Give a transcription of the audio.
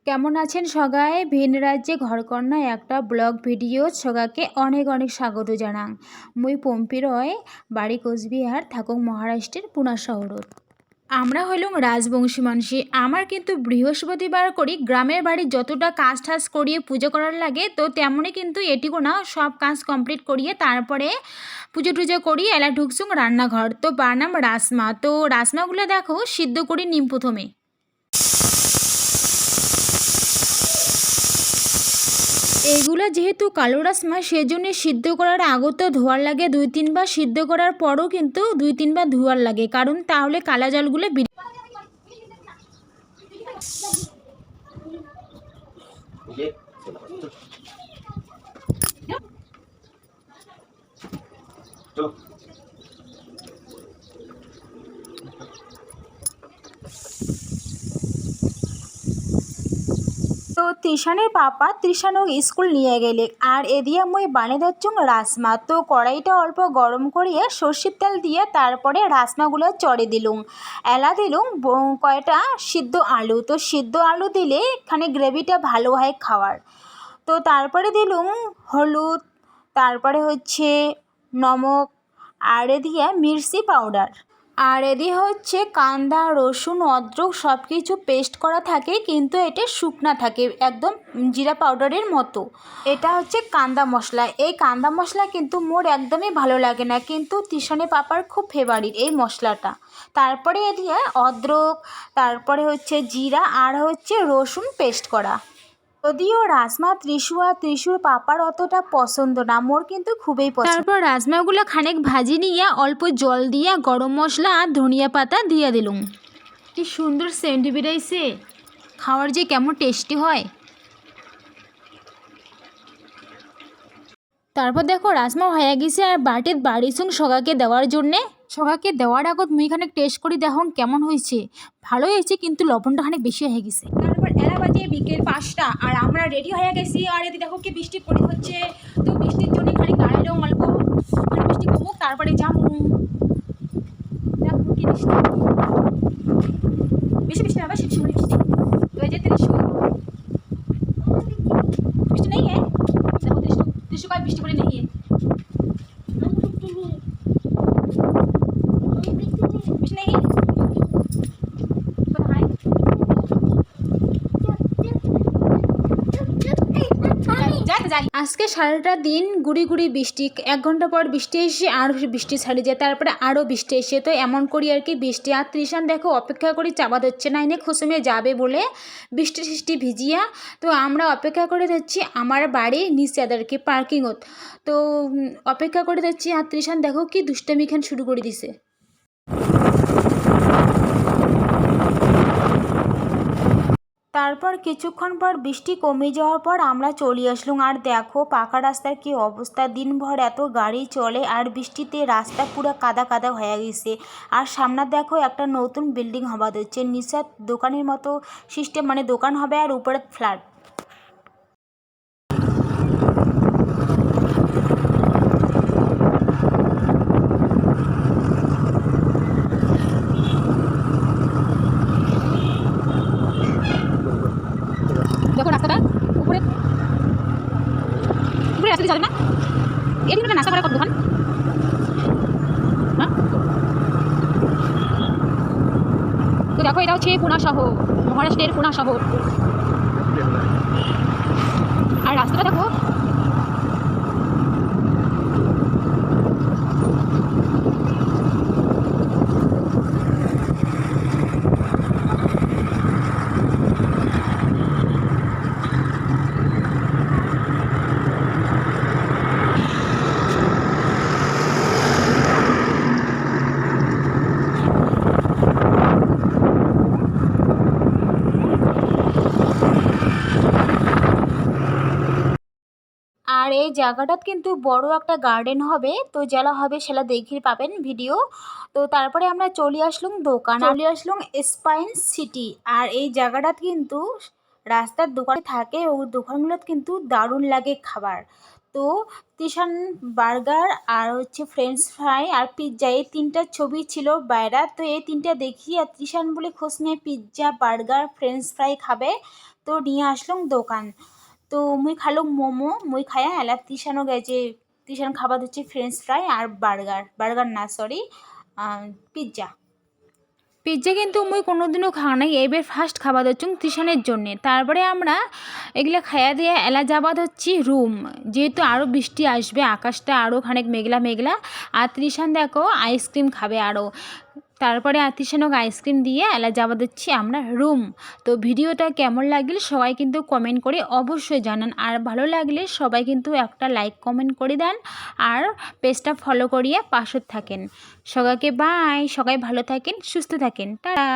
কেমন আছেন সবাই? ভিন রাজ্যে ঘরকন্যা একটা ব্লগ ভিডিও সগাকে অনেক অনেক স্বাগত জানাং। মুই পম্পি রয়, বাড়ি কোচবিহার, থাকুক মহারাষ্ট্রের পুনা শহরত। আমরা হইলুম রাজবংশী মানুষী। আমার কিন্তু বৃহস্পতিবার করি গ্রামের বাড়ির যতটা কাজ টাজ করিয়ে পুজো করার লাগে, তো তেমনই কিন্তু এটিকো না সব কাজ কমপ্লিট করিয়ে তারপরে পুজো টুজো করি এলা ঢুকছুং রান্নাঘর। তো বানাম রাসমা। তো রাসমাগুলো দেখো সিদ্ধ করি নিম প্রথমে। এইগুলো যেহেতু কালো রাসমা সেজন্য সিদ্ধ করার আগত ধোয়ার লাগে 2-3 বার, সিদ্ধ করার পরও কিন্তু 2-3 বার ধোয়ার লাগে, কারণ তাহলে কালা জলগুলো তো তৃষানের পাপা তৃষানক স্কুল নিয়ে গেলে আর এদিকে মুই বানিয়ে দিচ্ছুং রাসমা। তো কড়াইটা অল্প গরম করিয়ে সর্ষের তেল দিয়ে তারপরে রাসমাগুলো চড়ে দিলুম। এলা দিলুম কয়টা সিদ্ধ আলু। তো সিদ্ধ আলু দিলে এখানে গ্রেভিটা ভালো হয় খাওয়ার। তো তারপরে দিলুম হলুদ, তারপরে হচ্ছে নমক, আর এদিকে মির্চি পাউডার, আর এদি হচ্ছে কান্দা, রসুন, অদ্রক সব কিছু পেস্ট করা থাকে, কিন্তু এটা শুকনা থাকে একদম জিরা পাউডারের মতো। এটা হচ্ছে কান্দা মশলা। এই কান্দা মশলা কিন্তু মোর একদমই ভালো লাগে না, কিন্তু তৃষানের পাপার খুব ফেভারিট এই মশলাটা। তারপরে এদিকে অদ্রক, তারপরে হচ্ছে জিরা আর হচ্ছে রসুন পেস্ট করা। যদিও রাজমা ত্রিশুর পাপার অতটা পছন্দ না, মোর কিন্তু খুবই পছন্দ। তারপর রাজমাগুলো খানিক ভাজি নিয়ে অল্প জল দিয়ে গরম মশলা আর ধনিয়া পাতা দিয়ে দিলুম। কি সুন্দর সেন্ট বেরাইছে, খাওয়ার যে কেমন টেস্টি হয়। তারপর দেখো রাজমা হয়ে গেছে আর বাটিত বাড়িছুং সগাকে দেওয়ার জন্যে। সগাকে দেওয়ার আগত মুই খানিক টেস্ট করি দেখুন কেমন হয়েছে। ভালোই হয়েছে, কিন্তু লবণটা খানিক বেশি হয়ে গেছে। তারপর এলা বাজে বিকেল 5টা আর আমরা রেডি হয়ে গেছি। আর এদিকে দেখো কি বৃষ্টি পড়ে হচ্ছে। তো বৃষ্টির জন্য খানিক দাঁড়াইলেও অল্প, মানে বৃষ্টি কমুক তারপরে যাবো। দেখো কি বৃষ্টি, বেশি বৃষ্টি হবে শিবশিবুরি বৃষ্টি। তো এই যে ত্রিশু বৃষ্টি নেই হ্যাঁ, দেখো ত্রিশু কয় বৃষ্টি পড়ে নেই। আজকে সারাটা দিন গুড়ি গুড়ি বৃষ্টি, 1 ঘন্টা পর বৃষ্টি এসে আর বৃষ্টি ছাড়ি যায়, তারপরে আরও বৃষ্টি এসে, তো এমন করি আর কি বৃষ্টি। আর তৃষান দেখো অপেক্ষা করি চাপা ধরছে না, এনে খুসুমে যাবে বলে বৃষ্টি ভিজিয়া। তো আমরা অপেক্ষা করে যাচ্ছি আমার বাড়ির নিচে আর কি পার্কিংত। তো অপেক্ষা করে যাচ্ছি আর তৃষান দেখো কি দুষ্টামিখান শুরু করে দিছে। তারপর কিছুক্ষণ পর বৃষ্টি কমে যাওয়ার পর আমরা চলে আসলাম। আর দেখো পাকা রাস্তার কি অবস্থা, দিনভর এত গাড়ি চলে আর বৃষ্টিতে রাস্তা পুরো কাদা কাদা হয়ে গেছে। আর সামনে দেখো একটা নতুন বিল্ডিং হবা দিচ্ছে, নিচে দোকানের মতো সিস্টেম, মানে দোকান হবে আর উপরে ফ্ল্যাট। দেখো রাস্তাটা উপরে উপরে রাস্তা যাবে না, এটি একটা নাস্তা করার দোকান। হ্যাঁ, তো দেখো এটা হচ্ছে পুনা শহর, মহারাষ্ট্রের পুনা শহর। আর রাস্তাটা দেখো আর এই জায়গাটাত কিন্তু বড় একটা গার্ডেন হবে, তো যারা হবে সেটা দেখে পাবেন ভিডিও। তো তারপরে আমরা চলে আসলাম স্পাইন সিটি। আর এই জায়গাটাত কিন্তু রাস্তার দোকানে থাকে, ও দোকানগুলোত কিন্তু দারুণ লাগে খাবার। তো তৃষান বার্গার আর হচ্ছে ফ্রেঞ্চ ফ্রাই আর পিৎজা, এই 3টা ছবি ছিল বাইরে। তো এই 3টা দেখি আর তৃষান বলে খোঁজ নিয়ে পিৎজা, বার্গার, ফ্রেঞ্চ ফ্রাই খাবে। তো নিয়ে আসলাম দোকান। তো মুই খালুম মোমো, মুই খায়া এলা তিশানো গেছে, তিশান খাবার হচ্ছে ফ্রেঞ্চ ফ্রাই আর বার্গার না সরি, পিৎজা। পিৎজা কিন্তু মুই কোনোদিনও খাওয়া নাই, এবার ফার্স্ট খাবার হচ্ছুং টিউশনের জন্যে। তারপরে আমরা এগুলা খাইয়া দিয়ে এলা যাবাদ হচ্ছি রুম, যেহেতু আরও বৃষ্টি আসবে, আকাশটা আরও খানিক মেঘলা মেঘলা। আর তৃষান দেখো আইসক্রিম খাবে আরও। তারপরে আতিশানক আইসক্রিম দিয়ে এলা যাবাদ হচ্ছি আমরা রুম। তো ভিডিওটা কেমন লাগলে সবাই কিন্তু কমেন্ট করে অবশ্যই জানান, আর ভালো লাগলে সবাই কিন্তু একটা লাইক কমেন্ট করে দেন, আর পেজটা ফলো করিয়ে পাশে থাকেন। সবাইকে বাই, সবাই ভালো থাকেন, সুস্থ থাকেন, টাটা।